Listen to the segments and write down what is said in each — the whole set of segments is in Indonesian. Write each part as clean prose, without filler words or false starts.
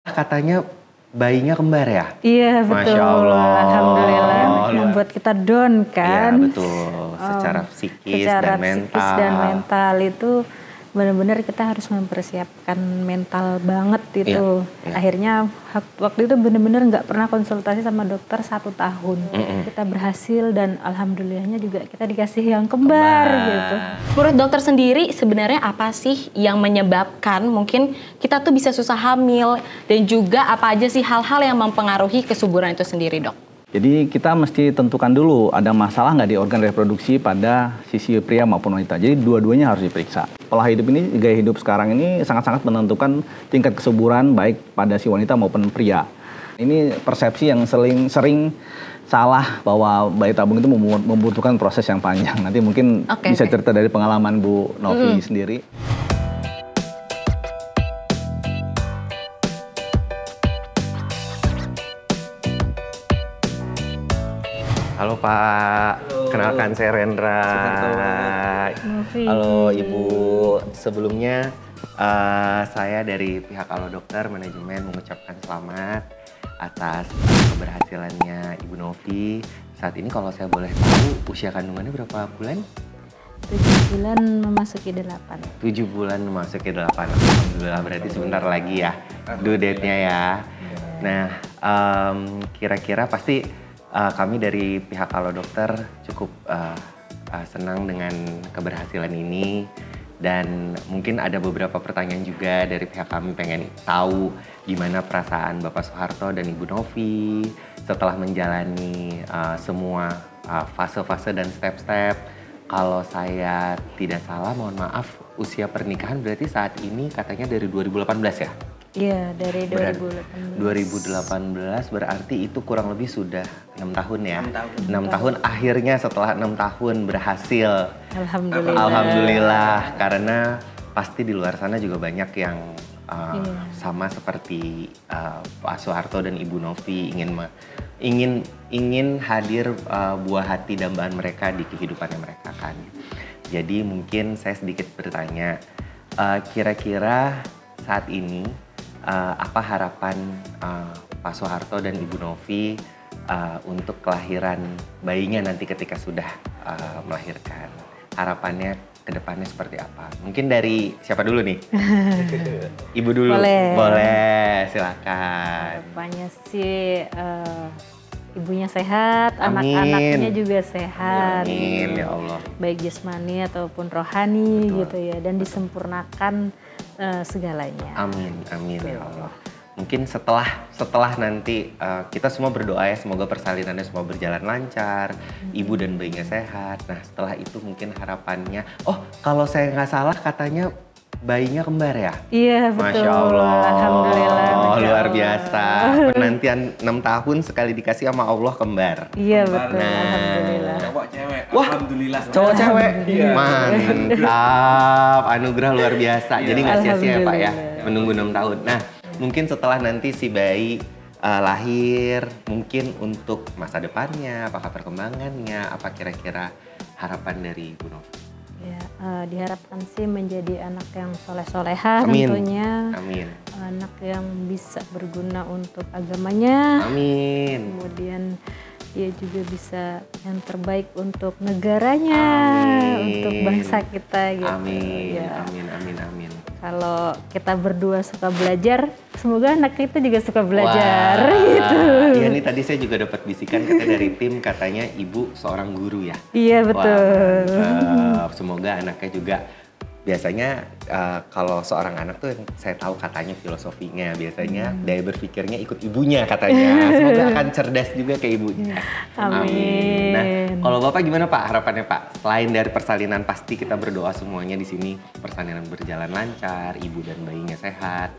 Katanya bayinya kembar ya? Iya betul. Masya Allah. Alhamdulillah. Membuat kita down kan. Iya betul. Secara psikis dan mental. Psikis dan mental itu benar-benar kita harus mempersiapkan mental banget itu. Iya. Akhirnya waktu itu benar-benar nggak pernah konsultasi sama dokter 1 tahun. Kita berhasil dan alhamdulillahnya juga kita dikasih yang kembar gitu. Menurut dokter sendiri sebenarnya apa sih yang menyebabkan mungkin kita tuh bisa susah hamil dan juga apa aja sih hal-hal yang mempengaruhi kesuburan itu sendiri, Dok? Jadi kita mesti tentukan dulu ada masalah nggak di organ reproduksi pada sisi pria maupun wanita. Jadi dua-duanya harus diperiksa. Pola hidup ini, gaya hidup sekarang ini sangat-sangat menentukan tingkat kesuburan baik pada si wanita maupun pria. Ini persepsi yang sering salah bahwa bayi tabung itu membutuhkan proses yang panjang. Nanti mungkin bisa cerita dari pengalaman Bu Novi sendiri. Halo Pak, kenalkan saya Rendra. Halo Ibu, sebelumnya saya dari pihak Halo Dokter Manajemen mengucapkan selamat atas keberhasilannya Ibu Novi. Saat ini kalau saya boleh tahu usia kandungannya berapa bulan? 7 bulan memasuki 8. 7 bulan memasuki 8, alhamdulillah berarti sebentar lagi ya due date-nya ya. Nah, kira-kira pasti kami dari pihak Halo Dokter cukup senang dengan keberhasilan ini dan mungkin ada beberapa pertanyaan juga dari pihak kami pengen tahu gimana perasaan Bapak Soeharto dan Ibu Novi setelah menjalani semua fase-fase dan step-step. Kalau saya tidak salah, mohon maaf, usia pernikahan berarti saat ini katanya dari 2018 ya? Iya, dari 2018. 2018 berarti itu kurang lebih sudah 6 tahun ya? 6 tahun akhirnya setelah 6 tahun berhasil. Alhamdulillah. Alhamdulillah, karena pasti di luar sana juga banyak yang sama seperti Pak Soeharto dan Ibu Novi ingin hadir buah hati dambaan mereka di kehidupannya mereka kan. Jadi mungkin saya sedikit bertanya, kira-kira saat ini apa harapan Pak Soeharto dan Ibu Novi untuk kelahiran bayinya nanti ketika sudah melahirkan? Harapannya ke depannya seperti apa? Mungkin dari siapa dulu nih? Ibu dulu. Boleh, silakan. Harapannya sih ibunya sehat, anak-anaknya juga sehat. Amin, ya Allah. Baik jasmani ataupun rohani. Betul. Gitu ya, dan disempurnakan segalanya. Amin, amin ya Allah. Mungkin setelah nanti kita semua berdoa ya semoga persalinannya semua berjalan lancar, ibu dan bayinya sehat. Nah setelah itu mungkin harapannya, kalau saya nggak salah katanya bayinya kembar ya? Iya betul. Masya Allah. Alhamdulillah. Luar biasa. Penantian 6 tahun sekali dikasih sama Allah kembar. Iya betul. Nah, alhamdulillah. Cowok cewek. Wah, alhamdulillah. Cowok cewek. Mantap. Anugerah luar biasa. Jadi nggak sia-sia ya Pak ya menunggu 6 tahun. Nah mungkin setelah nanti si bayi lahir, mungkin untuk masa depannya, apakah perkembangannya, apa kira-kira harapan dari Ibu Novi? Ya, diharapkan sih menjadi anak yang soleh-soleha tentunya. Amin. Anak yang bisa berguna untuk agamanya. Amin. Kemudian dia juga bisa yang terbaik untuk negaranya, untuk bangsa kita gitu. Amin, ya. Amin, amin, amin. Kalau kita berdua suka belajar, semoga anak kita juga suka belajar. Gitu. Iya nih tadi saya juga dapat bisikan dari tim katanya ibu seorang guru ya. Iya betul. Semoga anaknya juga biasanya kalau seorang anak tuh yang saya tahu katanya filosofinya biasanya daya berpikirnya ikut ibunya katanya. Semoga akan cerdas juga kayak ibunya. Amin. Nah, kalau Bapak gimana Pak harapannya Pak? Selain dari persalinan pasti kita berdoa semuanya di sini persalinan berjalan lancar, ibu dan bayinya sehat.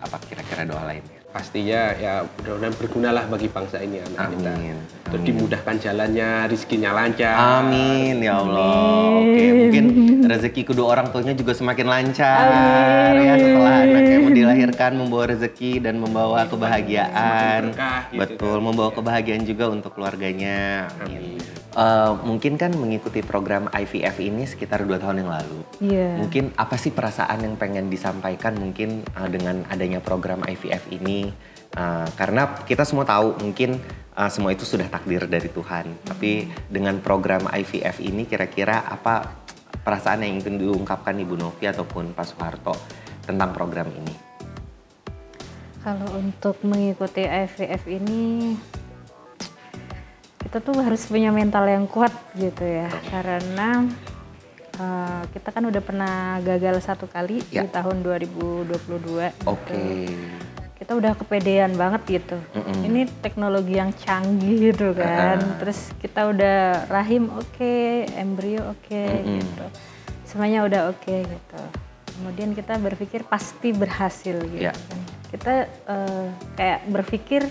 Apa kira-kira doa lainnya? pastinya ya mudah-mudahan bergunalah bagi bangsa ini anak kita. Amin. Terus dimudahkan jalannya, rezekinya lancar. Amin ya Allah. Oke, mungkin rezeki kedua orang tuanya juga semakin lancar ya setelah anaknya mau dilahirkan, membawa rezeki dan membawa kebahagiaan. Berkah, gitu Betul, kan. membawa kebahagiaan juga untuk keluarganya. Amin. Mungkin kan mengikuti program IVF ini sekitar 2 tahun yang lalu. Iya. Mungkin apa sih perasaan yang pengen disampaikan mungkin dengan adanya program IVF ini? Karena kita semua tahu mungkin semua itu sudah takdir dari Tuhan. Tapi dengan program IVF ini kira-kira apa perasaan yang ingin diungkapkan Ibu Novi ataupun Pak Soeharto tentang program ini? Kalau untuk mengikuti IVF ini, kita tuh harus punya mental yang kuat gitu ya. Karena kita kan udah pernah gagal 1 kali Ya. di tahun 2022. Oke. Kita udah kepedean banget gitu. Ini teknologi yang canggih gitu kan. Terus kita udah rahim oke, embrio oke gitu. Semuanya udah oke gitu. Kemudian kita berpikir pasti berhasil gitu Ya. kan. Kita kayak berpikir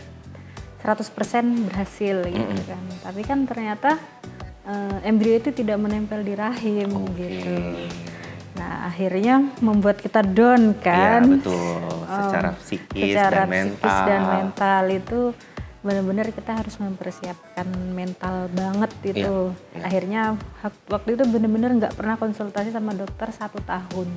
100% berhasil gitu kan. Tapi kan ternyata embrio itu tidak menempel di rahim gitu. Nah, akhirnya membuat kita down kan. Ya, betul. Secara psikis dan mental. Psikis dan mental itu benar-benar kita harus mempersiapkan mental banget itu. Ya. Akhirnya waktu itu benar-benar nggak pernah konsultasi sama dokter 1 tahun.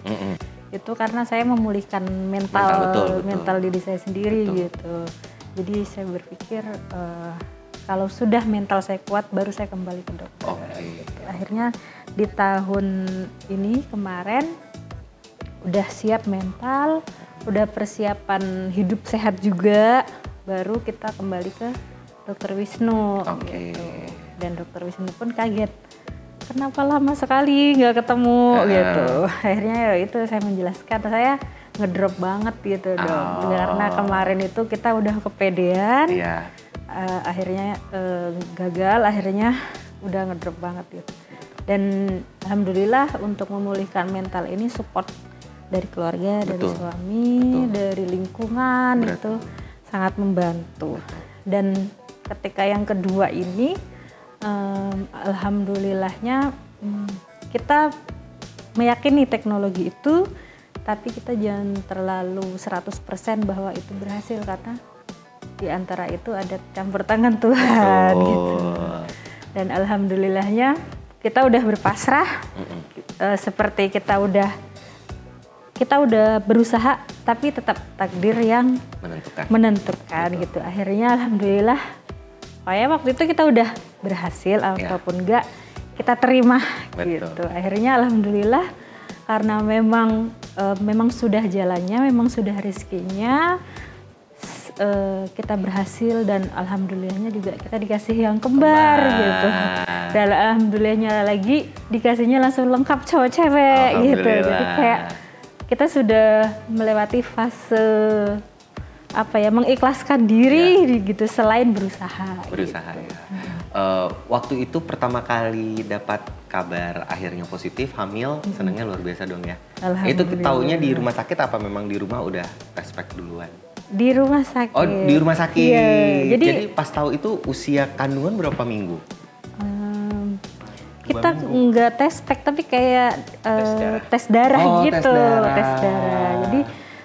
Itu karena saya memulihkan mental betul. diri saya sendiri gitu. Jadi saya berpikir kalau sudah mental saya kuat baru saya kembali ke dokter. Gitu. Akhirnya di tahun ini kemarin udah siap mental, udah persiapan hidup sehat juga, baru kita kembali ke Dokter Wisnu. Gitu. Dan Dokter Wisnu pun kaget, kenapa lama sekali nggak ketemu gitu. Akhirnya ya itu saya menjelaskan, saya ngedrop banget gitu dong, karena kemarin itu kita udah kepedean. Iya. Akhirnya gagal, akhirnya udah ngedrop banget gitu. Dan alhamdulillah untuk memulihkan mental ini support dari keluarga, dari suami, dari lingkungan itu sangat membantu. Dan ketika yang kedua ini alhamdulillahnya kita meyakini teknologi itu, tapi kita jangan terlalu 100% bahwa itu berhasil karena di antara itu ada campur tangan Tuhan gitu. Dan alhamdulillahnya kita udah berpasrah, seperti kita udah berusaha, tapi tetap takdir yang menentukan gitu. Akhirnya alhamdulillah, waktu itu kita udah berhasil ataupun enggak, kita terima gitu. Akhirnya alhamdulillah karena memang sudah jalannya, memang sudah rezekinya. Kita berhasil dan alhamdulillahnya juga kita dikasih yang kembar gitu. Dan alhamdulillahnya lagi dikasihnya langsung lengkap cowok cewek gitu. Jadi kayak kita sudah melewati fase mengikhlaskan diri gitu selain berusaha. Gitu. Waktu itu pertama kali dapat kabar akhirnya positif hamil, senangnya luar biasa dong ya. Itu taunya di rumah sakit apa memang di rumah udah tes pack duluan? Di rumah sakit. Oh, di rumah sakit. Iya, jadi pas tahu itu usia kandungan berapa minggu? Kita nggak tes pack tapi kayak tes darah gitu. Tes darah. Jadi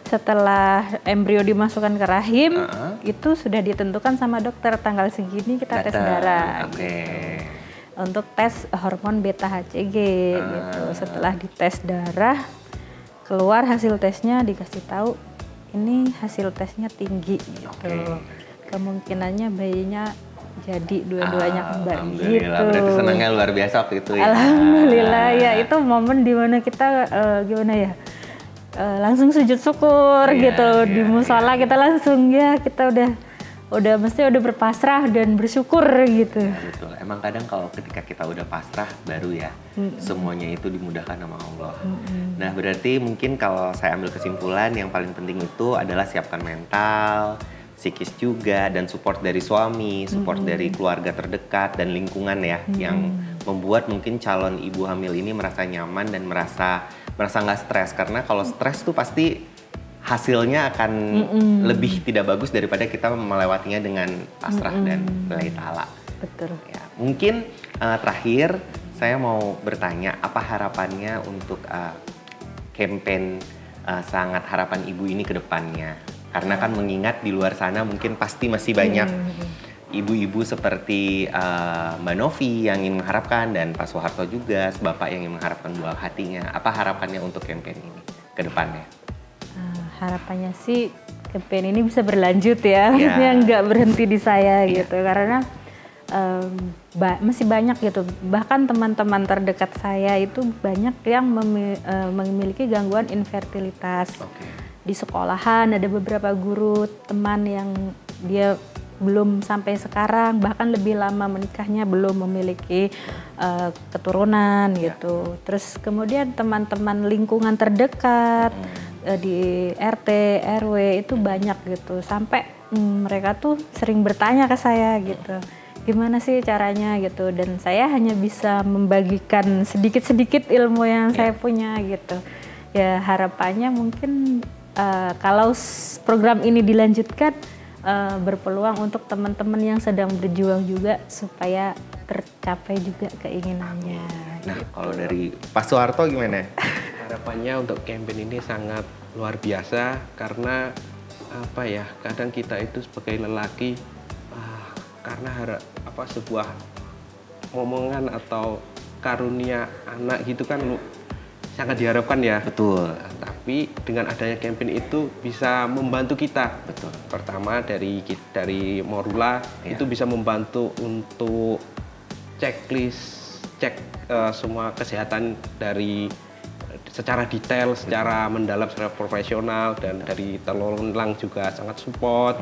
setelah embrio dimasukkan ke rahim, itu sudah ditentukan sama dokter tanggal segini kita tes darah. Gitu. Untuk tes hormon beta HCG gitu. Setelah dites darah, keluar hasil tesnya dikasih tahu ini hasil tesnya tinggi gitu. Kemungkinannya bayinya jadi dua-duanya kembar gitu. Berarti senangnya luar biasa waktu itu ya. Alhamdulillah ya, itu momen dimana kita langsung sujud syukur gitu di musola. Kita langsung kita udah berpasrah dan bersyukur gitu. Ya, betul. Emang kadang kalau ketika kita udah pasrah baru ya semuanya itu dimudahkan sama Allah. Nah berarti mungkin kalau saya ambil kesimpulan yang paling penting itu adalah siapkan mental, psikis juga, dan support dari suami, support dari keluarga terdekat dan lingkungan ya, yang membuat mungkin calon ibu hamil ini merasa nyaman dan merasa nggak stres. Karena kalau stres tuh pasti hasilnya akan lebih tidak bagus daripada kita melewatinya dengan pasrah dan lillahi ta'ala. Betul. Ya, mungkin terakhir saya mau bertanya, apa harapannya untuk campaign Sangat Harapan Ibu ini ke depannya? Karena kan mengingat di luar sana mungkin pasti masih banyak ibu-ibu seperti Mbak Novi yang ingin mengharapkan, dan Pak Soeharto juga, Bapak yang ingin mengharapkan buah hatinya. Apa harapannya untuk campaign ini ke depannya? Harapannya sih campaign ini bisa berlanjut ya, maksudnya nggak berhenti di saya gitu, karena masih banyak gitu, bahkan teman-teman terdekat saya itu banyak yang memiliki gangguan infertilitas. Di sekolahan ada beberapa guru teman yang dia belum sampai sekarang, bahkan lebih lama menikahnya belum memiliki keturunan gitu. Terus kemudian teman-teman lingkungan terdekat di RT, RW itu banyak gitu, sampai mereka tuh sering bertanya ke saya gitu, gimana sih caranya gitu, dan saya hanya bisa membagikan sedikit-sedikit ilmu yang saya punya gitu. Ya harapannya mungkin kalau program ini dilanjutkan, berpeluang untuk teman-teman yang sedang berjuang juga supaya tercapai juga keinginannya. Nah, kalau dari Pak Soeharto gimana? Harapannya untuk campaign ini sangat luar biasa, karena apa ya, kadang kita itu sebagai lelaki karena sebuah omongan atau karunia anak gitu kan sangat diharapkan ya. Betul. Tapi dengan adanya campaign itu bisa membantu kita. Betul. Pertama dari Morula itu bisa membantu untuk cek semua kesehatan dari secara detail, secara mendalam, secara profesional, dan dari Telolang juga sangat support.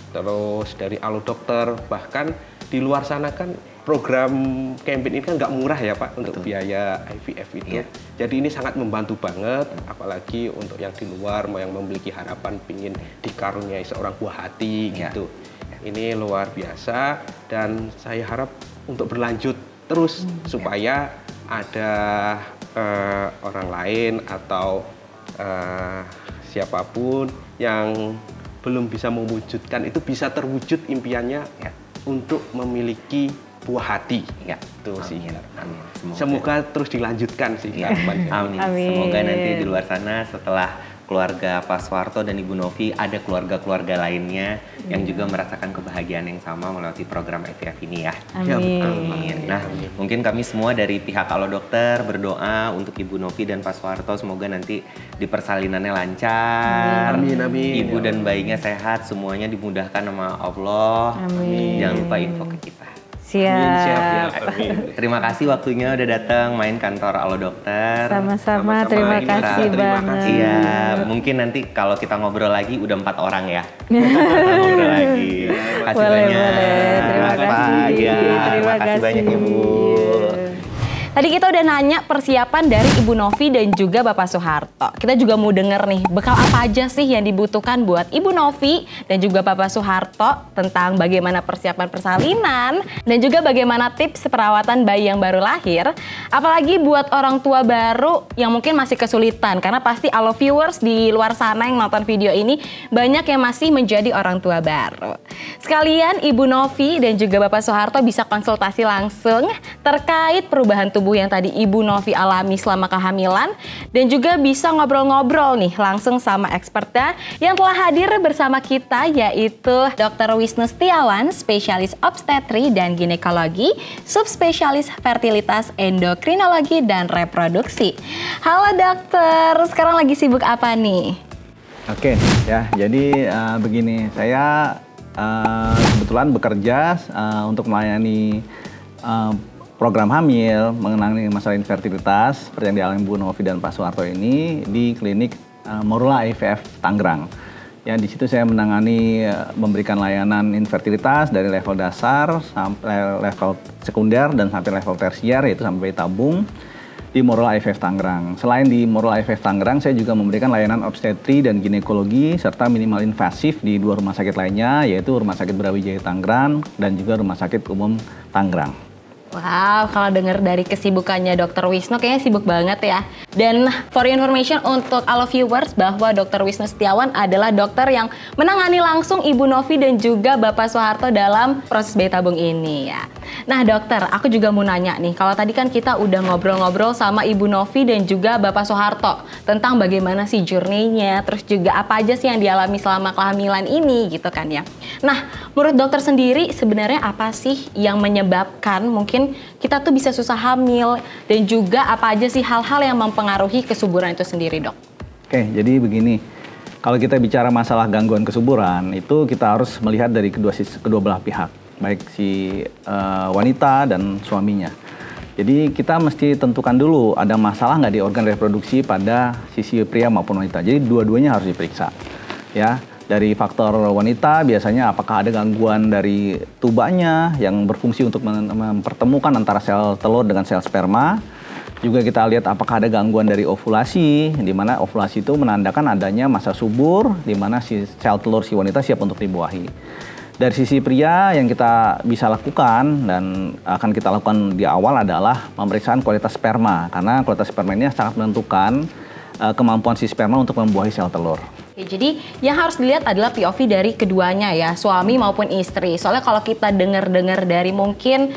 Terus dari Alo Dokter, bahkan di luar sana kan program campaign ini kan nggak murah ya Pak. Untuk biaya IVF itu. Jadi ini sangat membantu banget, apalagi untuk yang di luar yang memiliki harapan pingin dikaruniai seorang buah hati gitu. Ini luar biasa, dan saya harap untuk berlanjut terus supaya ada orang lain atau siapapun yang belum bisa mewujudkan itu bisa terwujud impiannya untuk memiliki buah hati. Itu sih. Amin. Semoga terus dilanjutkan sih. Amin. Semoga nanti di luar sana setelah keluarga Pak Soeharto dan Ibu Novi ada keluarga-keluarga lainnya yang juga merasakan kebahagiaan yang sama melewati program IVF ini ya. Amin. Nah, mungkin kami semua dari pihak Alo Dokter berdoa untuk Ibu Novi dan Pak Soeharto, semoga nanti di persalinannya lancar. Amin. Ibu dan bayinya sehat, semuanya dimudahkan sama Allah. Amin. Jangan lupa info ke kita. Siap. Terima kasih waktunya udah datang main kantor Alo Dokter. Sama-sama, terima kasih banget. Iya, mungkin nanti kalau kita ngobrol lagi udah 4 orang ya. Ngobrol lagi. Kasih banyak. Terima kasih. Terima kasih banyak Ibu. Tadi kita udah nanya persiapan dari Ibu Novi dan juga Bapak Soeharto. Kita juga mau denger nih, bekal apa aja sih yang dibutuhkan buat Ibu Novi dan juga Bapak Soeharto tentang bagaimana persiapan persalinan dan juga bagaimana tips perawatan bayi yang baru lahir. Apalagi buat orang tua baru yang mungkin masih kesulitan, karena pasti Alo viewers di luar sana yang nonton video ini banyak yang masih menjadi orang tua baru. Sekalian Ibu Novi dan juga Bapak Soeharto bisa konsultasi langsung terkait perubahan tubuh yang tadi Ibu Novi alami selama kehamilan, dan juga bisa ngobrol-ngobrol nih langsung sama expertnya yang telah hadir bersama kita, yaitu Dr. Wisnu Setiawan, spesialis obstetri dan ginekologi, subspesialis fertilitas, endokrinologi dan reproduksi. Halo dokter, sekarang lagi sibuk apa nih? Oke, ya jadi begini, saya kebetulan bekerja untuk melayani program hamil mengenai masalah infertilitas seperti yang dialami Bu Novi dan Pak Soeharto ini di klinik Morula IVF Tangerang. Ya, di situ saya menangani memberikan layanan infertilitas dari level dasar sampai level sekunder dan sampai level tersier, yaitu sampai tabung di Morula IVF Tangerang. Selain di Morula IVF Tangerang, saya juga memberikan layanan obstetri dan ginekologi serta minimal invasif di 2 rumah sakit lainnya, yaitu Rumah Sakit Brawijaya Tangerang dan juga Rumah Sakit Umum Tangerang. Wow, kalau dengar dari kesibukannya Dr. Wisnu kayaknya sibuk banget ya. Dan for your information untuk all viewers bahwa Dr. Wisnu Setiawan adalah dokter yang menangani langsung Ibu Novi dan juga Bapak Soeharto dalam proses bayi tabung ini ya. Nah dokter, aku juga mau nanya nih, kalau tadi kan kita udah ngobrol-ngobrol sama Ibu Novi dan juga Bapak Soeharto tentang bagaimana sih journey-nya, terus juga apa aja sih yang dialami selama kehamilan ini gitu kan ya. Nah, menurut dokter sendiri sebenarnya apa sih yang menyebabkan mungkin kita tuh bisa susah hamil dan juga apa aja sih hal-hal yang mempengaruhi kesuburan itu sendiri, Dok? Oke, jadi begini. Kalau kita bicara masalah gangguan kesuburan, itu kita harus melihat dari kedua belah pihak, baik si wanita dan suaminya. Jadi kita mesti tentukan dulu ada masalah nggak di organ reproduksi pada sisi pria maupun wanita. Jadi dua-duanya harus diperiksa, ya. Dari faktor wanita biasanya apakah ada gangguan dari tubanya yang berfungsi untuk mempertemukan antara sel telur dengan sel sperma. Juga kita lihat apakah ada gangguan dari ovulasi, di mana ovulasi itu menandakan adanya masa subur, di mana si sel telur si wanita siap untuk dibuahi. Dari sisi pria yang kita bisa lakukan dan akan kita lakukan di awal adalah pemeriksaan kualitas sperma, karena kualitas sperma ini sangat menentukan kemampuan si sperma untuk membuahi sel telur. Oke, jadi yang harus dilihat adalah POV dari keduanya ya, suami maupun istri. Soalnya kalau kita dengar-dengar dari mungkin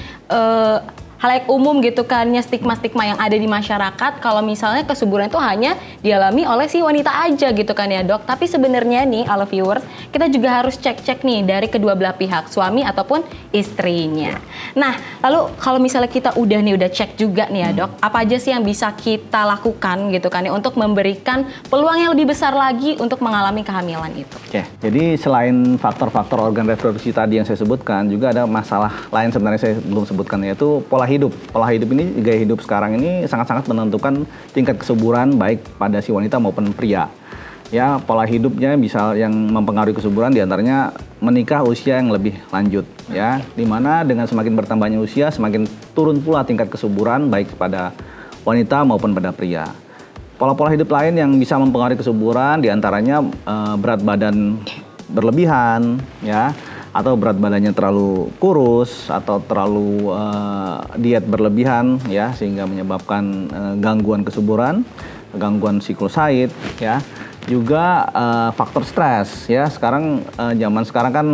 halayak umum gitu kan, stigma-stigma yang ada di masyarakat, kalau misalnya kesuburan itu hanya dialami oleh si wanita aja gitu kan ya dok. Tapi sebenarnya nih, all viewers, kita juga harus cek-cek nih dari kedua belah pihak, suami ataupun istrinya. Nah, lalu kalau misalnya kita udah cek juga nih ya dok, apa aja sih yang bisa kita lakukan gitu kan ya, untuk memberikan peluang yang lebih besar lagi untuk mengalami kehamilan itu? Oke, jadi selain faktor-faktor organ reproduksi tadi yang saya sebutkan, juga ada masalah lain sebenarnya saya belum sebutkan, yaitu pola hidup. Pola hidup ini, gaya hidup sekarang ini sangat-sangat menentukan tingkat kesuburan baik pada si wanita maupun pria. Ya, pola hidupnya bisa yang mempengaruhi kesuburan diantaranya menikah usia yang lebih lanjut. Ya, dimana dengan semakin bertambahnya usia, semakin turun pula tingkat kesuburan baik pada wanita maupun pada pria. Pola-pola hidup lain yang bisa mempengaruhi kesuburan diantaranya berat badan berlebihan, ya, atau berat badannya terlalu kurus atau terlalu diet berlebihan ya, sehingga menyebabkan gangguan kesuburan, gangguan siklus haid ya. Juga faktor stres ya. Sekarang zaman sekarang kan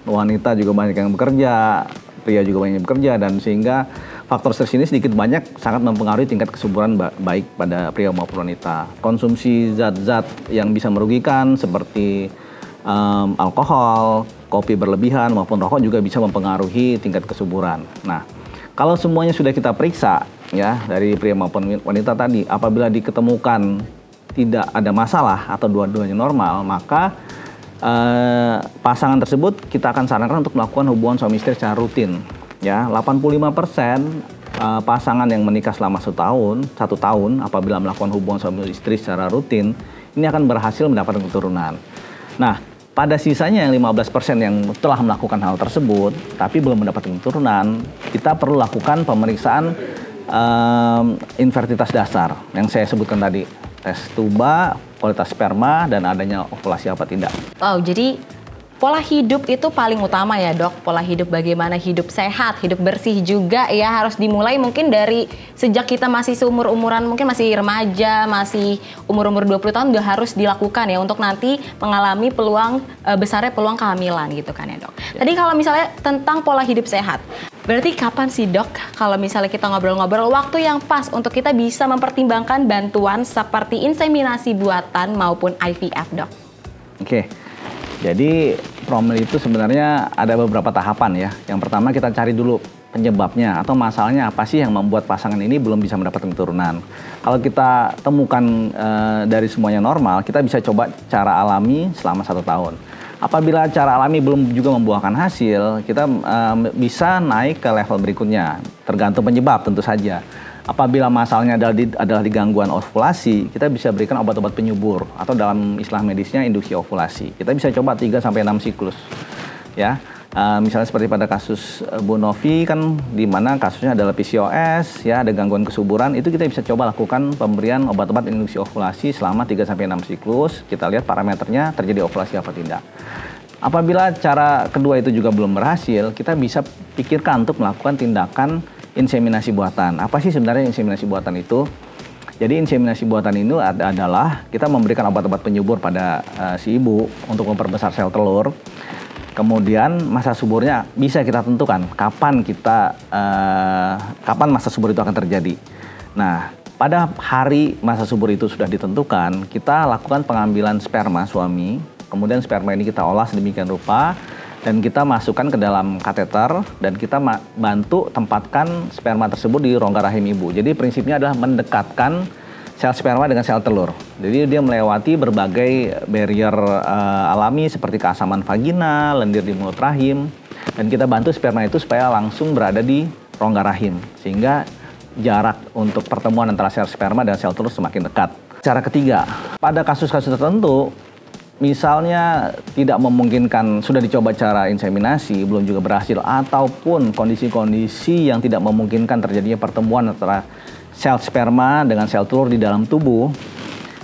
wanita juga banyak yang bekerja, pria juga banyak yang bekerja, dan sehingga faktor stres ini sedikit banyak sangat mempengaruhi tingkat kesuburan baik pada pria maupun wanita. Konsumsi zat-zat yang bisa merugikan seperti alkohol, kopi berlebihan maupun rokok juga bisa mempengaruhi tingkat kesuburan. Nah, kalau semuanya sudah kita periksa ya dari pria maupun wanita tadi, apabila diketemukan tidak ada masalah atau dua-duanya normal, maka pasangan tersebut kita akan sarankan untuk melakukan hubungan suami istri secara rutin. Ya, 85% pasangan yang menikah selama satu tahun apabila melakukan hubungan suami istri secara rutin, ini akan berhasil mendapatkan keturunan. Nah, pada sisanya yang 15% yang telah melakukan hal tersebut tapi belum mendapatkan keturunan, kita perlu lakukan pemeriksaan infertilitas dasar yang saya sebutkan tadi, tes tuba, kualitas sperma, dan adanya ovulasi apa tidak. Wow, jadi pola hidup itu paling utama ya dok. Pola hidup, bagaimana hidup sehat, hidup bersih juga ya, harus dimulai mungkin dari sejak kita masih seumur-umuran, mungkin masih remaja, masih umur-umur 20 tahun udah harus dilakukan ya, untuk nanti mengalami peluang besarnya peluang kehamilan gitu kan ya dok. Ya. Tadi kalau misalnya tentang pola hidup sehat, berarti kapan sih dok kalau misalnya kita ngobrol-ngobrol waktu yang pas untuk kita bisa mempertimbangkan bantuan seperti inseminasi buatan maupun IVF dok? Oke. Jadi promil itu sebenarnya ada beberapa tahapan ya. Yang pertama kita cari dulu penyebabnya atau masalahnya apa sih yang membuat pasangan ini belum bisa mendapatkan keturunan. Kalau kita temukan dari semuanya normal, kita bisa coba cara alami selama 1 tahun. Apabila cara alami belum juga membuahkan hasil, kita bisa naik ke level berikutnya. Tergantung penyebab tentu saja. Apabila masalahnya adalah di gangguan ovulasi, kita bisa berikan obat-obat penyubur atau dalam istilah medisnya induksi ovulasi. Kita bisa coba 3-6 siklus. Ya, misalnya seperti pada kasus Bu Novi kan, di mana kasusnya adalah PCOS, ya, ada gangguan kesuburan, itu kita bisa coba lakukan pemberian obat-obat induksi ovulasi selama 3-6 siklus. Kita lihat parameternya terjadi ovulasi apa tidak. Apabila cara kedua itu juga belum berhasil, kita bisa pikirkan untuk melakukan tindakan inseminasi buatan. Apa sih sebenarnya inseminasi buatan itu? Jadi inseminasi buatan itu adalah kita memberikan obat-obat penyubur pada si ibu untuk memperbesar sel telur. Kemudian masa suburnya bisa kita tentukan kapan masa subur itu akan terjadi. Nah, pada hari masa subur itu sudah ditentukan, kita lakukan pengambilan sperma suami. Kemudian sperma ini kita olah sedemikian rupa dan kita masukkan ke dalam kateter dan kita bantu tempatkan sperma tersebut di rongga rahim ibu. Jadi prinsipnya adalah mendekatkan sel sperma dengan sel telur. Jadi dia melewati berbagai barrier alami seperti keasaman vagina, lendir di mulut rahim, dan kita bantu sperma itu supaya langsung berada di rongga rahim sehingga jarak untuk pertemuan antara sel sperma dan sel telur semakin dekat. Cara ketiga, pada kasus-kasus tertentu, misalnya tidak memungkinkan, sudah dicoba cara inseminasi, belum juga berhasil, ataupun kondisi-kondisi yang tidak memungkinkan terjadinya pertemuan antara sel sperma dengan sel telur di dalam tubuh,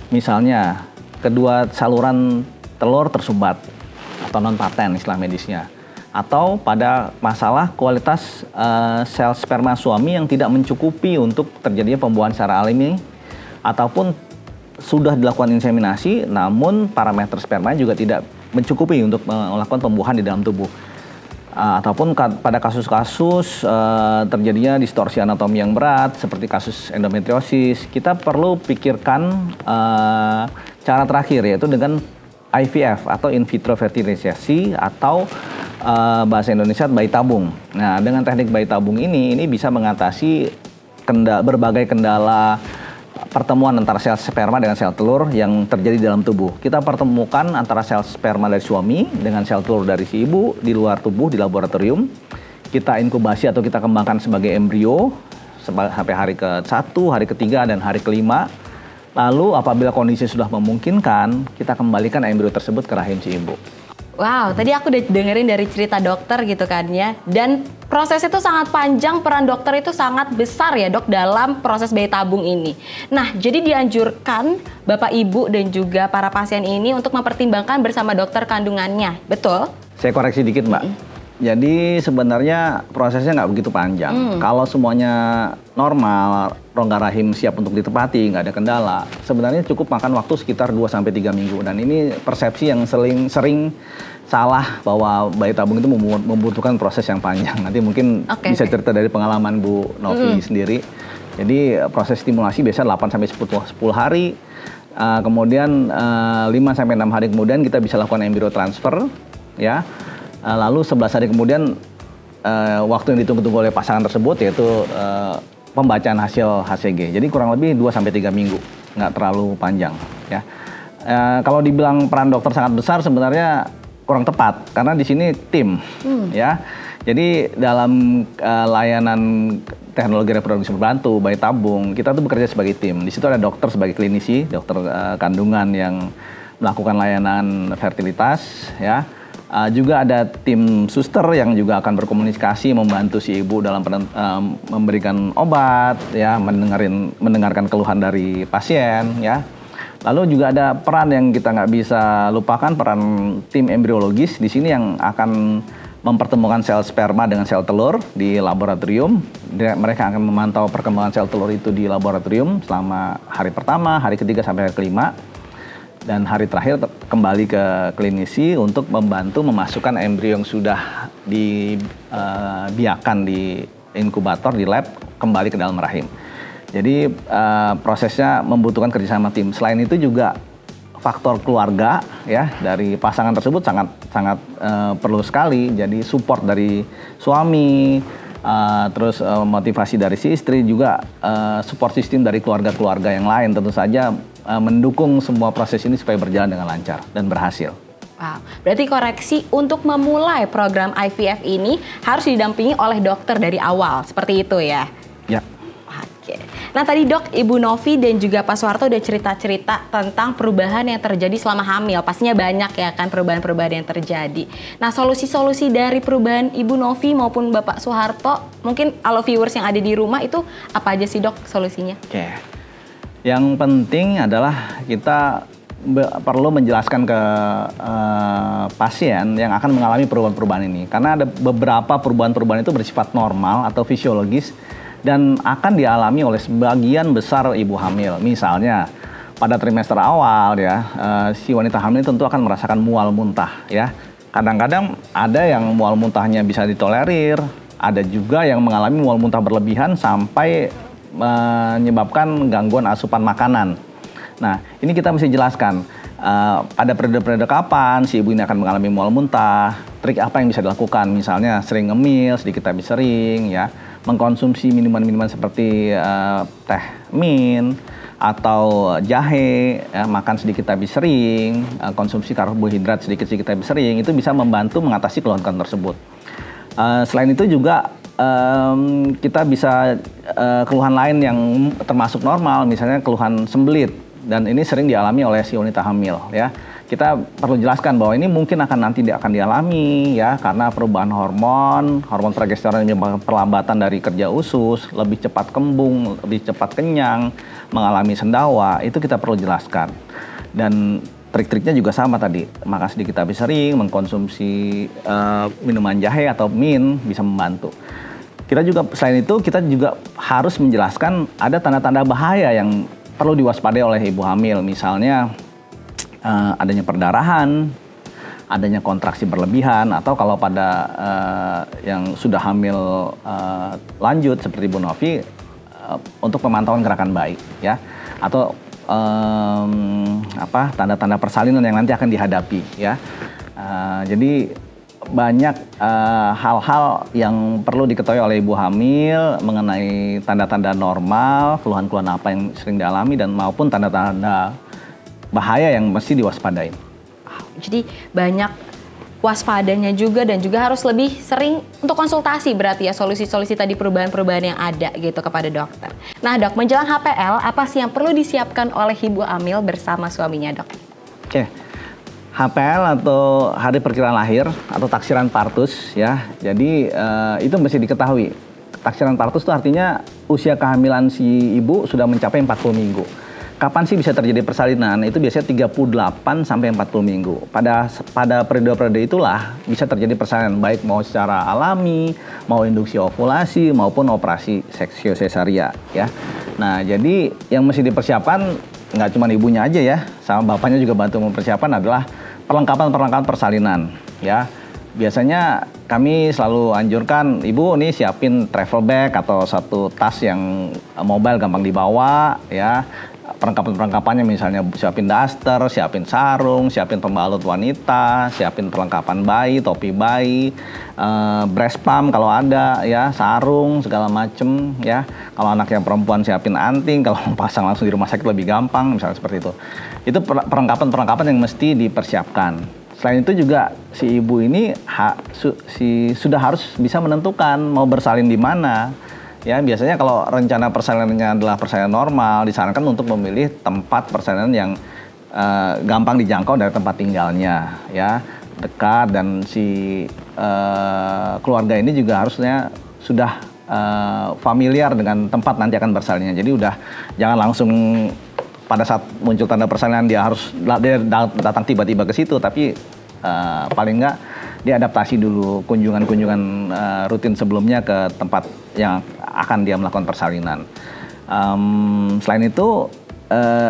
misalnya kedua saluran telur tersumbat atau non-paten istilah medisnya, atau pada masalah kualitas sel sperma suami yang tidak mencukupi untuk terjadinya pembuahan secara alami, ataupun sudah dilakukan inseminasi namun parameter sperma juga tidak mencukupi untuk melakukan pembuahan di dalam tubuh. Ataupun pada kasus-kasus terjadinya distorsi anatomi yang berat seperti kasus endometriosis, kita perlu pikirkan cara terakhir, yaitu dengan IVF atau in vitro fertilisasi atau bahasa Indonesia bayi tabung. Nah, dengan teknik bayi tabung ini bisa mengatasi berbagai kendala pertemuan antara sel sperma dengan sel telur yang terjadi dalam tubuh. Kita pertemukan antara sel sperma dari suami dengan sel telur dari si ibu di luar tubuh di laboratorium. Kita inkubasi atau kita kembangkan sebagai embrio sampai hari ke-1, hari ke-3, dan hari ke-5. Lalu apabila kondisi sudah memungkinkan, kita kembalikan embrio tersebut ke rahim si ibu. Wow, tadi aku udah dengerin dari cerita dokter gitu kan ya. Dan proses itu sangat panjang, peran dokter itu sangat besar ya dok dalam proses bayi tabung ini. Nah, jadi dianjurkan Bapak Ibu dan juga para pasien ini untuk mempertimbangkan bersama dokter kandungannya, betul? Saya koreksi dikit Mbak. Jadi sebenarnya prosesnya nggak begitu panjang. Kalau semuanya normal, rongga rahim siap untuk ditepati, nggak ada kendala, sebenarnya cukup makan waktu sekitar 2-3 minggu. Dan ini persepsi yang sering salah bahwa bayi tabung itu membutuhkan proses yang panjang. Nanti mungkin bisa cerita dari pengalaman Bu Novi sendiri. Jadi proses stimulasi biasa 8-10 hari. Kemudian 5-6 hari kemudian kita bisa lakukan embryo transfer, ya. Lalu 11 hari kemudian waktu yang ditunggu-tunggu oleh pasangan tersebut yaitu pembacaan hasil HCG. Jadi kurang lebih 2-3 minggu, nggak terlalu panjang, ya. Kalau dibilang peran dokter sangat besar sebenarnya kurang tepat karena di sini tim, ya. Jadi dalam layanan teknologi reproduksi berbantu bayi tabung, kita tuh bekerja sebagai tim. Di situ ada dokter sebagai klinisi, dokter kandungan yang melakukan layanan fertilitas, ya. Juga ada tim suster yang juga akan berkomunikasi membantu si ibu dalam memberikan obat, ya, mendengarkan keluhan dari pasien, ya. Lalu juga ada peran yang kita nggak bisa lupakan, peran tim embriologis di sini yang akan mempertemukan sel sperma dengan sel telur di laboratorium. Mereka akan memantau perkembangan sel telur itu di laboratorium selama hari pertama, hari ketiga sampai hari kelima. Dan hari terakhir kembali ke klinisi untuk membantu memasukkan embrio yang sudah dibiarkan di inkubator, di lab, kembali ke dalam rahim. Jadi prosesnya membutuhkan kerjasama tim. Selain itu juga faktor keluarga, ya, dari pasangan tersebut sangat perlu sekali. Jadi support dari suami, terus motivasi dari si istri, juga support sistem dari keluarga-keluarga yang lain tentu saja mendukung semua proses ini supaya berjalan dengan lancar dan berhasil. Wow, berarti koreksi untuk memulai program IVF ini harus didampingi oleh dokter dari awal, seperti itu ya? Ya. Oke. Nah tadi dok, Ibu Novi dan juga Pak Soeharto udah cerita-cerita tentang perubahan yang terjadi selama hamil. Pastinya banyak ya kan perubahan-perubahan yang terjadi. Nah solusi-solusi dari perubahan Ibu Novi maupun Bapak Soeharto, mungkin kalau viewers yang ada di rumah itu apa aja sih dok solusinya? Oke. Yang penting adalah kita perlu menjelaskan ke pasien yang akan mengalami perubahan-perubahan ini. Karena ada beberapa perubahan-perubahan itu bersifat normal atau fisiologis dan akan dialami oleh sebagian besar ibu hamil. Misalnya pada trimester awal ya, si wanita hamil tentu akan merasakan mual muntah ya. Kadang-kadang ada yang mual muntahnya bisa ditolerir, ada juga yang mengalami mual muntah berlebihan sampai menyebabkan gangguan asupan makanan. Nah, ini kita mesti jelaskan pada periode-periode kapan si ibu ini akan mengalami mual muntah, trik apa yang bisa dilakukan, misalnya sering ngemil, sedikit habis sering, ya, mengkonsumsi minuman-minuman seperti teh mint atau jahe, ya, makan sedikit habis sering, konsumsi karbohidrat sedikit-sedikit habis sering, itu bisa membantu mengatasi keluhan-keluhan tersebut. Selain itu juga kita bisa keluhan lain yang termasuk normal, misalnya keluhan sembelit. Dan ini sering dialami oleh si wanita hamil ya. Kita perlu jelaskan bahwa ini mungkin nanti akan dialami ya karena perubahan hormon progesteron yang menyebabkan perlambatan dari kerja usus, lebih cepat kembung, lebih cepat kenyang, mengalami sendawa, itu kita perlu jelaskan. Dan trik-triknya juga sama tadi, makan sedikit habis sering, mengkonsumsi minuman jahe atau mint bisa membantu. Kita juga selain itu kita juga harus menjelaskan ada tanda-tanda bahaya yang perlu diwaspadai oleh ibu hamil, misalnya adanya perdarahan, adanya kontraksi berlebihan, atau kalau pada yang sudah hamil lanjut seperti Ibu Novi, untuk pemantauan gerakan bayi, ya, atau tanda-tanda persalinan yang nanti akan dihadapi, ya. Jadi banyak hal-hal yang perlu diketahui oleh ibu hamil mengenai tanda-tanda normal, keluhan-keluhan apa yang sering dialami dan maupun tanda-tanda bahaya yang mesti diwaspadai. Jadi banyak waspadanya juga dan juga harus lebih sering untuk konsultasi berarti ya solusi-solusi tadi perubahan-perubahan yang ada gitu kepada dokter. Nah dok, menjelang HPL apa sih yang perlu disiapkan oleh ibu hamil bersama suaminya dok? Oke. HPL atau hari perkiraan lahir atau taksiran partus ya. Jadi itu mesti diketahui. Taksiran partus itu artinya usia kehamilan si ibu sudah mencapai 40 minggu. Kapan sih bisa terjadi persalinan? Itu biasanya 38 sampai 40 minggu. Pada periode-periode itulah bisa terjadi persalinan baik mau secara alami, mau induksi ovulasi maupun operasi seksio sesaria ya. Nah, jadi yang mesti dipersiapkan nggak cuma ibunya aja ya, sama bapaknya juga bantu mempersiapkan adalah perlengkapan persalinan ya. Biasanya kami selalu anjurkan ibu nih siapin travel bag atau satu tas yang mobile gampang dibawa ya. Perlengkapannya misalnya siapin daster, siapin sarung, siapin pembalut wanita, siapin perlengkapan bayi, topi bayi, breast pump kalau ada ya, sarung segala macem ya. Kalau anak yang perempuan siapin anting, kalau mau pasang langsung di rumah sakit lebih gampang misalnya seperti itu. Itu perlengkapan yang mesti dipersiapkan. Selain itu juga si ibu ini sudah harus bisa menentukan mau bersalin di mana. Ya, biasanya kalau rencana persalinannya adalah persalinan normal, disarankan untuk memilih tempat persalinan yang gampang dijangkau dari tempat tinggalnya, ya, dekat, dan si keluarga ini juga harusnya sudah familiar dengan tempat nanti akan bersalinnya. Jadi udah jangan langsung pada saat muncul tanda persalinan dia datang tiba-tiba ke situ, tapi paling enggak diadaptasi dulu kunjungan-kunjungan rutin sebelumnya ke tempat yang akan dia melakukan persalinan. Selain itu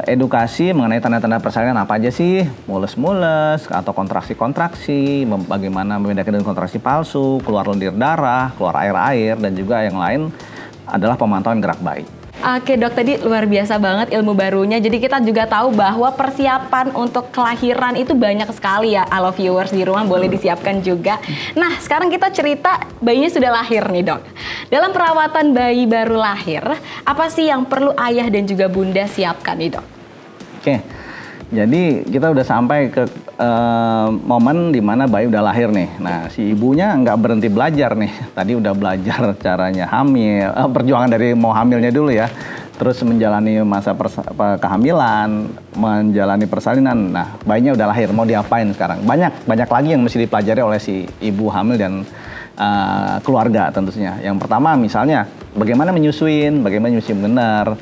edukasi mengenai tanda-tanda persalinan apa aja sih, mules-mules atau kontraksi-kontraksi, bagaimana membedakan dengan kontraksi palsu, keluar lendir darah, keluar air-air, dan juga yang lain adalah pemantauan gerak bayi. Oke dok, tadi luar biasa banget ilmu barunya. Jadi kita juga tahu bahwa persiapan untuk kelahiran itu banyak sekali ya. Halo viewers di rumah boleh disiapkan juga. Nah sekarang kita cerita bayinya sudah lahir nih dok. Dalam perawatan bayi baru lahir, apa sih yang perlu ayah dan juga bunda siapkan nih dok? Oke, jadi kita udah sampai ke momen dimana bayi udah lahir nih. Nah si ibunya nggak berhenti belajar nih. Tadi udah belajar caranya hamil, perjuangan dari mau hamilnya dulu ya. Terus menjalani masa kehamilan, menjalani persalinan. Nah bayinya udah lahir, mau diapain sekarang? Banyak lagi yang mesti dipelajari oleh si ibu hamil dan keluarga tentunya. Yang pertama misalnya bagaimana menyusuin benar,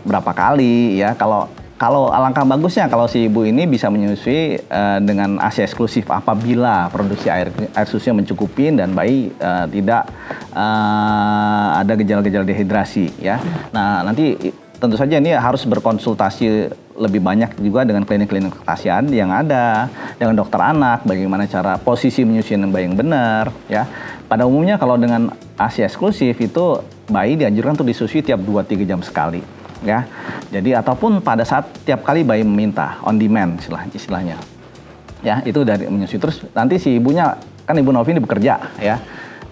berapa kali ya. Kalau Kalau alangkah bagusnya kalau si ibu ini bisa menyusui dengan ASI eksklusif apabila produksi air susunya mencukupi dan bayi tidak ada gejala-gejala dehidrasi ya. Nah, nanti tentu saja ini harus berkonsultasi lebih banyak juga dengan klinik-klinik kesaksian yang ada, dengan dokter anak, bagaimana cara posisi menyusui bayi yang benar ya. Pada umumnya kalau dengan ASI eksklusif itu bayi dianjurkan untuk disusui tiap 2-3 jam sekali. Ya, jadi ataupun pada saat tiap kali bayi meminta on demand istilahnya, ya itu dari menyusui. Terus nanti si ibunya kan Ibu Novi ini bekerja ya,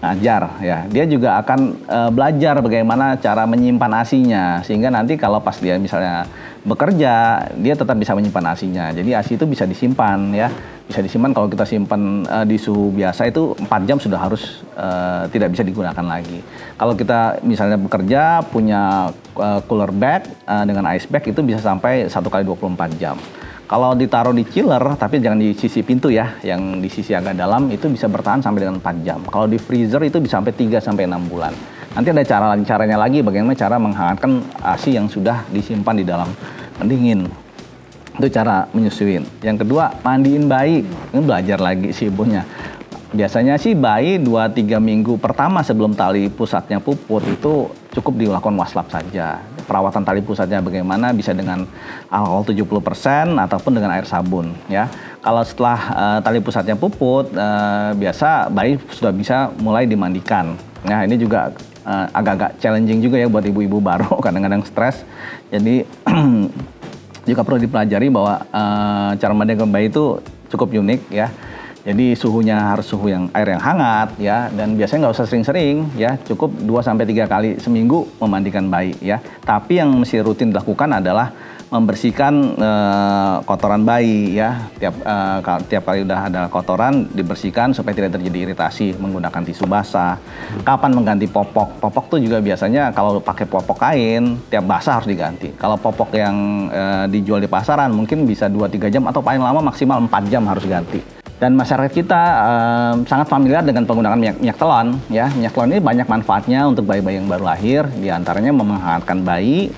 ngajar ya, dia juga akan belajar bagaimana cara menyimpan ASI-nya sehingga nanti kalau pas dia misalnya bekerja dia tetap bisa menyimpan ASI-nya. Jadi ASI itu bisa disimpan ya, bisa disimpan. Kalau kita simpan di suhu biasa itu 4 jam sudah harus tidak bisa digunakan lagi. Kalau kita misalnya bekerja punya cooler bag dengan ice bag itu bisa sampai 1 kali 24 jam. Kalau ditaruh di chiller, tapi jangan di sisi pintu ya, yang di sisi agak dalam itu bisa bertahan sampai dengan 4 jam. Kalau di freezer itu bisa sampai 3-6 bulan. Nanti ada caranya lagi bagaimana cara menghangatkan ASI yang sudah disimpan di dalam pendingin. Itu cara menyusuin. Yang kedua, mandiin bayi. Ini belajar lagi si ibunya. Biasanya sih bayi 2-3 minggu pertama sebelum tali pusatnya puput itu cukup dilakukan waslap saja. Perawatan tali pusatnya bagaimana bisa dengan alkohol 70% ataupun dengan air sabun ya. Kalau setelah tali pusatnya puput biasa bayi sudah bisa mulai dimandikan. Nah, ini juga agak-agak challenging juga ya buat ibu-ibu baru, kadang-kadang stres. Jadi juga perlu dipelajari bahwa cara memandikan bayi itu cukup unik ya. Jadi suhunya harus suhu air yang hangat ya, dan biasanya nggak usah sering-sering ya, cukup 2-3 kali seminggu memandikan bayi ya. Tapi yang mesti rutin dilakukan adalah membersihkan kotoran bayi ya. Tiap kali udah ada kotoran dibersihkan supaya tidak terjadi iritasi menggunakan tisu basah. Kapan mengganti popok? Popok tuh juga biasanya kalau pakai popok kain tiap basah harus diganti. Kalau popok yang dijual di pasaran mungkin bisa 2-3 jam atau paling lama maksimal 4 jam harus ganti. Dan masyarakat kita sangat familiar dengan penggunaan minyak telon ya. Minyak telon ini banyak manfaatnya untuk bayi-bayi yang baru lahir, di antaranya menghangatkan bayi,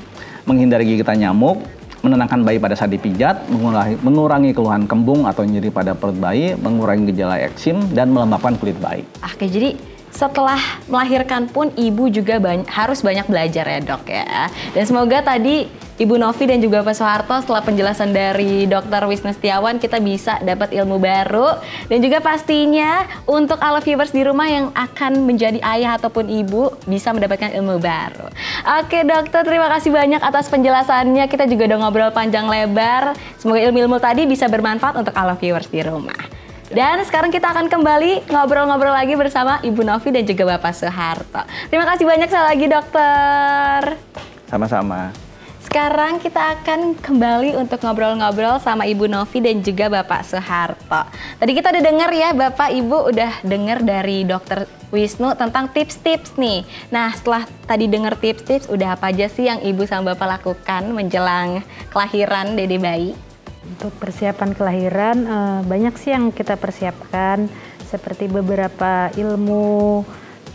menghindari gigitan nyamuk, menenangkan bayi pada saat dipijat, mengurangi keluhan kembung atau nyeri pada perut bayi, mengurangi gejala eksim, dan melembabkan kulit bayi. Oke, jadi setelah melahirkan pun ibu juga harus banyak belajar ya dok ya. Dan semoga tadi Ibu Novi dan juga Pak Soeharto setelah penjelasan dari Dr. Wisnu Setiawan kita bisa dapat ilmu baru. Dan juga pastinya untuk all viewers di rumah yang akan menjadi ayah ataupun ibu bisa mendapatkan ilmu baru. Oke dokter, terima kasih banyak atas penjelasannya. Kita juga udah ngobrol panjang lebar. Semoga ilmu-ilmu tadi bisa bermanfaat untuk all viewers di rumah. Dan sekarang kita akan kembali ngobrol-ngobrol lagi bersama Ibu Novi dan juga Bapak Soeharto. Terima kasih banyak sekali lagi dokter. Sama-sama. Sekarang kita akan kembali untuk ngobrol-ngobrol sama Ibu Novi dan juga Bapak Soeharto. Tadi kita udah dengar ya, Bapak Ibu udah dengar dari Dr. Wisnu tentang tips-tips nih. Nah, setelah tadi dengar tips-tips, udah apa aja sih yang Ibu sama Bapak lakukan menjelang kelahiran dede bayi? Untuk persiapan kelahiran, banyak sih yang kita persiapkan, seperti beberapa ilmu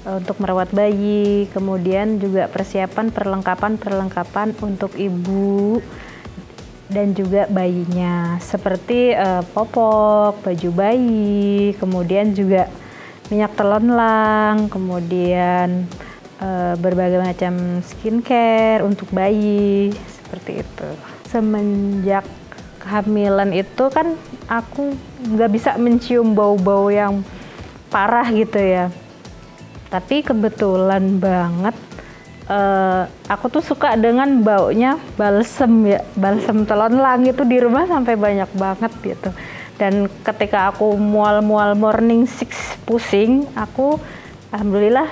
untuk merawat bayi, kemudian juga persiapan perlengkapan untuk ibu dan juga bayinya, seperti popok, baju bayi, kemudian juga minyak telon lang, kemudian berbagai macam skincare untuk bayi, seperti itu. Semenjak kehamilan itu kan aku nggak bisa mencium bau-bau yang parah gitu ya. Tapi kebetulan banget aku tuh suka dengan baunya balsem ya, balsem telon lang itu di rumah sampai banyak banget gitu. Dan ketika aku mual-mual morning six pusing, aku alhamdulillah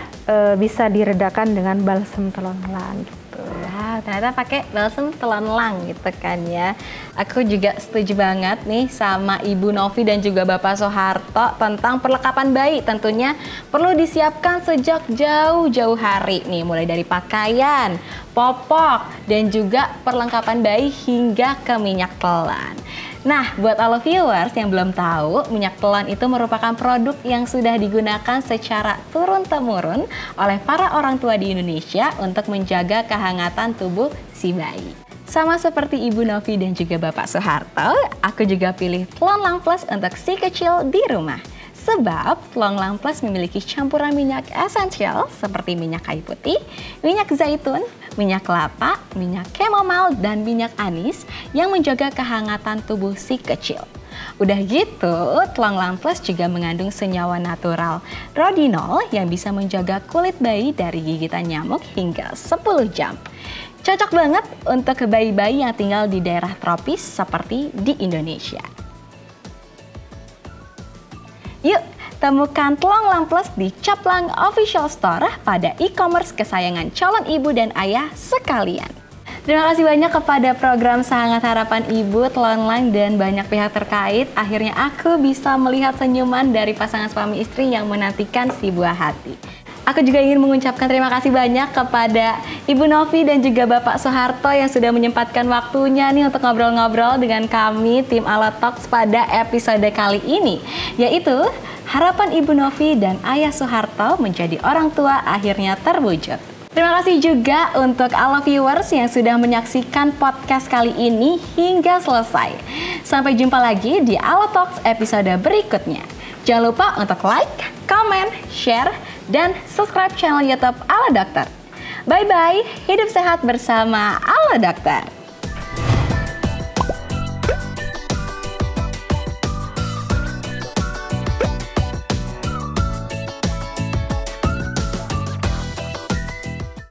bisa diredakan dengan balsem telon lang gitu. Wow, ternyata pakai balsem telon lang gitu kan ya. Aku juga setuju banget nih sama Ibu Novi dan juga Bapak Soeharto tentang perlengkapan bayi. Tentunya perlu disiapkan sejak jauh-jauh hari nih, mulai dari pakaian, popok, dan juga perlengkapan bayi hingga ke minyak telan. Nah, buat all viewers yang belum tahu, minyak telan itu merupakan produk yang sudah digunakan secara turun-temurun oleh para orang tua di Indonesia untuk menjaga kehangatan tubuh si bayi. Sama seperti Ibu Novi dan juga Bapak Soeharto, aku juga pilih Tlong Plus untuk si kecil di rumah. Sebab Tlong Plus memiliki campuran minyak esensial seperti minyak kayu putih, minyak zaitun, minyak kelapa, minyak chamomile, dan minyak anis yang menjaga kehangatan tubuh si kecil. Udah gitu, Tlong Plus juga mengandung senyawa natural Rodinol yang bisa menjaga kulit bayi dari gigitan nyamuk hingga 10 jam. Cocok banget untuk bayi-bayi yang tinggal di daerah tropis seperti di Indonesia. Yuk, temukan Tlong Plus di Caplang Official Store pada e-commerce kesayangan calon ibu dan ayah sekalian. Terima kasih banyak kepada program Sangat Harapan Ibu, Tlong dan banyak pihak terkait. Akhirnya aku bisa melihat senyuman dari pasangan suami istri yang menantikan si buah hati. Aku juga ingin mengucapkan terima kasih banyak kepada Ibu Novi dan juga Bapak Soeharto yang sudah menyempatkan waktunya nih untuk ngobrol-ngobrol dengan kami tim Ala Talks pada episode kali ini, yaitu harapan Ibu Novi dan Ayah Soeharto menjadi orang tua akhirnya terwujud. Terima kasih juga untuk Ala viewers yang sudah menyaksikan podcast kali ini hingga selesai. Sampai jumpa lagi di Ala Talks episode berikutnya. Jangan lupa untuk like, comment, share, dan subscribe channel YouTube Ala Dokter. Bye-bye, hidup sehat bersama Ala Dokter.